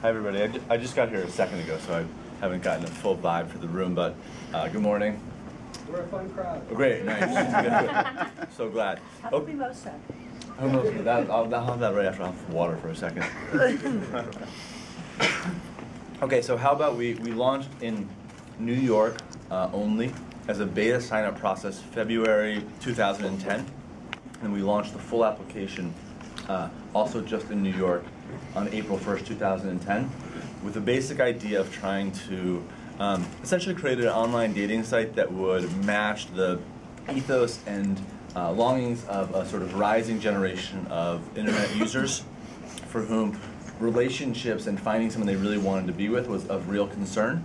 Hi everybody. I just got here a second ago, so I haven't gotten a full vibe for the room, but good morning. We're a fun crowd. Oh, great, nice. So glad. Have a mimosa. I'll have that right after I have water for a second. Okay, so how about we launched in New York only as a beta sign-up process February 2010, and we launched the full application also just in New York on April 1st, 2010, with the basic idea of trying to essentially create an online dating site that would match the ethos and longings of a sort of rising generation of internet users for whom relationships and finding someone they really wanted to be with was of real concern,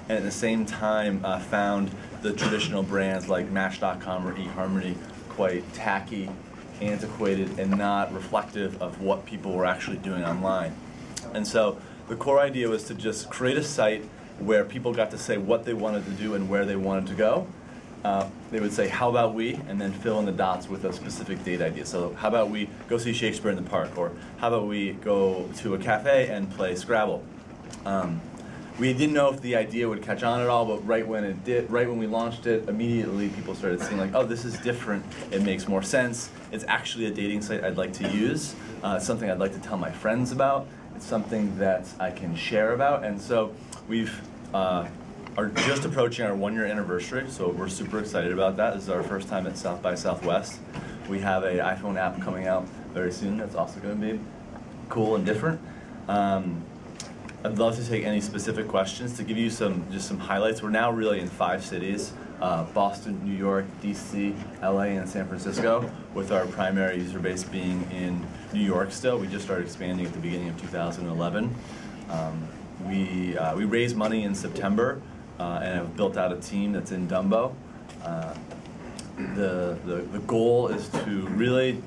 and at the same time found the traditional brands like Match.com or eHarmony quite tacky, antiquated, and not reflective of what people were actually doing online. And so the core idea was to just create a site where people got to say what they wanted to do and where they wanted to go. They would say, how about we, and then fill in the dots with a specific date idea. So how about we go see Shakespeare in the park, or how about we go to a cafe and play Scrabble. We didn't know if the idea would catch on at all, but right when it did, right when we launched it, immediately people started seeing like, oh, this is different, it makes more sense, it's actually a dating site I'd like to use, it's something I'd like to tell my friends about, it's something that I can share about, and so we've are just approaching our 1-year anniversary, so we're super excited about that. This is our first time at South by Southwest. We have an iPhone app coming out very soon that's also going to be cool and different. I'd love to take any specific questions. To give you just some highlights, we're now really in 5 cities, Boston, New York, DC, LA, and San Francisco, with our primary user base being in New York still. We just started expanding at the beginning of 2011. We raised money in September and have built out a team that's in Dumbo. The goal is to really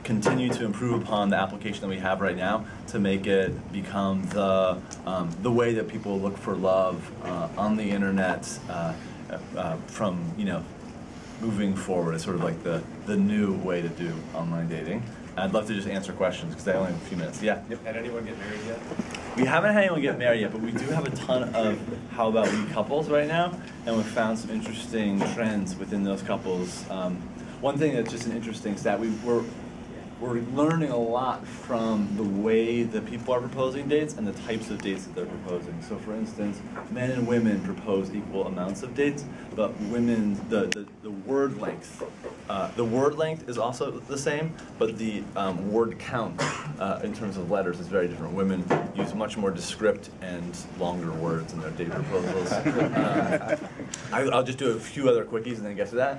continue to improve upon the application that we have right now to make it become the way that people look for love on the internet from moving forward. It's sort of like the new way to do online dating. I'd love to just answer questions because I only have a few minutes. Yeah. Yep. Had anyone get married yet? We haven't had anyone get married yet, but we do have a ton of How About We couples right now, and we've found some interesting trends within those couples. One thing that's just an interesting stat, we're learning a lot from the way that people are proposing dates and the types of dates that they're proposing. So for instance, men and women propose equal amounts of dates, but women, the word length is also the same, but the word count in terms of letters is very different. Women use much more descript and longer words in their date proposals. I'll just do a few other quickies and then get to that.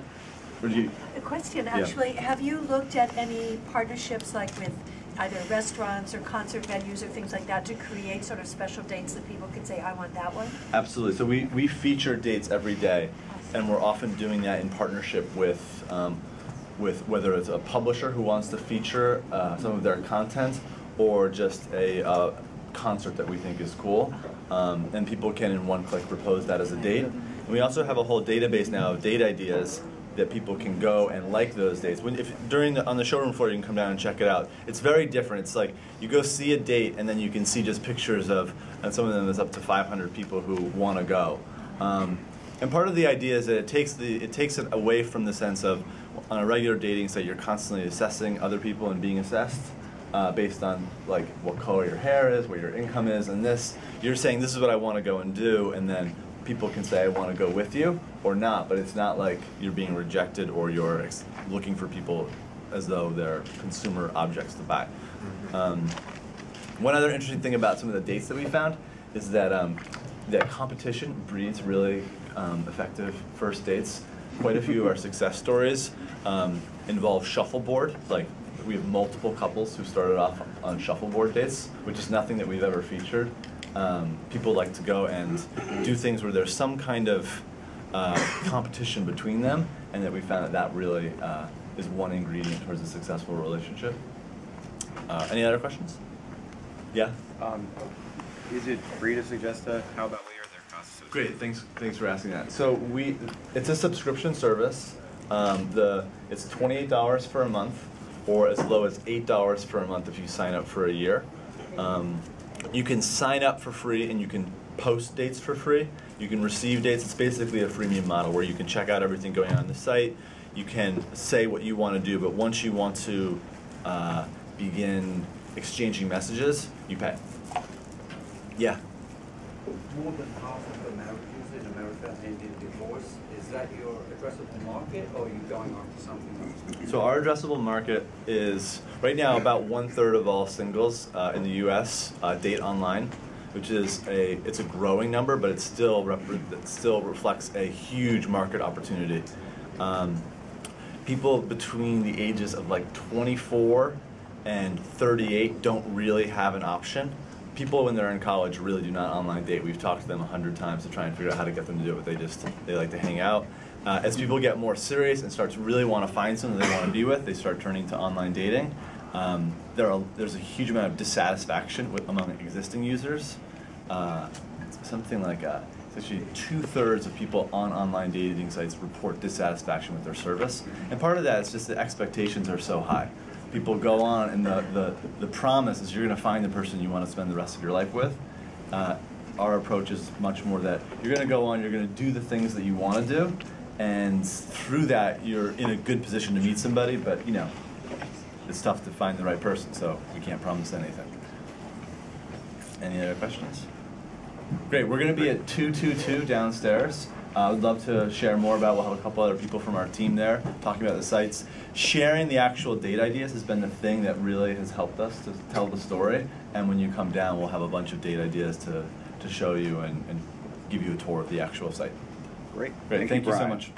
A question, actually. Yeah. Have you looked at any partnerships like with either restaurants or concert venues or things like that to create sort of special dates that people can say, I want that one? Absolutely. So we feature dates every day, and we're often doing that in partnership with whether it's a publisher who wants to feature some of their content or just a concert that we think is cool. And people can in one click propose that as a date. And we also have a whole database now of date ideas that people can go and like those dates. On the showroom floor, you can come down and check it out. It's very different. It's like you go see a date, and then you can see just pictures of, and some of them is up to 500 people who want to go. And part of the idea is that it takes it away from the sense of, on a regular dating site, you're constantly assessing other people and being assessed based on like what color your hair is, what your income is, and this. You're saying this is what I want to go and do, and then people can say, I want to go with you, or not, but it's not like you're being rejected or you're looking for people as though they're consumer objects to buy. One other interesting thing about some of the dates that we found is that that competition breeds really effective first dates. Quite a few of our success stories involve shuffleboard. Like, we have multiple couples who started off on shuffleboard dates, which is nothing that we've ever featured. People like to go and do things where there's some kind of competition between them, and that we found that really is one ingredient towards a successful relationship. Any other questions? Yeah? Is it free to suggest a How About We, or their costs? Great, thanks for asking that. So it's a subscription service. It's $28 for a month, or as low as $8 for a month if you sign up for a year. You can sign up for free and you can post dates for free. You can receive dates. It's basically a freemium model where you can check out everything going on the site. You can say what you want to do, but once you want to begin exchanging messages, you pay. Yeah. More than half of Americans in America end in divorce. Is that your addressable market, or are you going on to something else? So our addressable market is, right now, about 1/3 of all singles in the U.S. Date online, which is it's a growing number, but it still reflects a huge market opportunity. People between the ages of like 24 and 38 don't really have an option. People when they're in college really do not online date. We've talked to them 100 times to try and figure out how to get them to do it, but they like to hang out. As people get more serious and start to really want to find someone they want to be with, they start turning to online dating. There's a huge amount of dissatisfaction among existing users. Something like actually 2/3 of people on online dating sites report dissatisfaction with their service, and part of that is just the expectations are so high. People go on, and the promise is you're going to find the person you want to spend the rest of your life with. Our approach is much more that you're going to go on, you're going to do the things that you want to do, and through that you're in a good position to meet somebody, but you know, it's tough to find the right person, so we can't promise anything. Any other questions? Great, we're going to be at 222 downstairs. I would love to share more about, we'll have a couple other people from our team there talking about the sites. Sharing the actual date ideas has been the thing that really has helped us to tell the story, and when you come down we'll have a bunch of date ideas to show you and give you a tour of the actual site. Great. Great, thank you so Brian. much.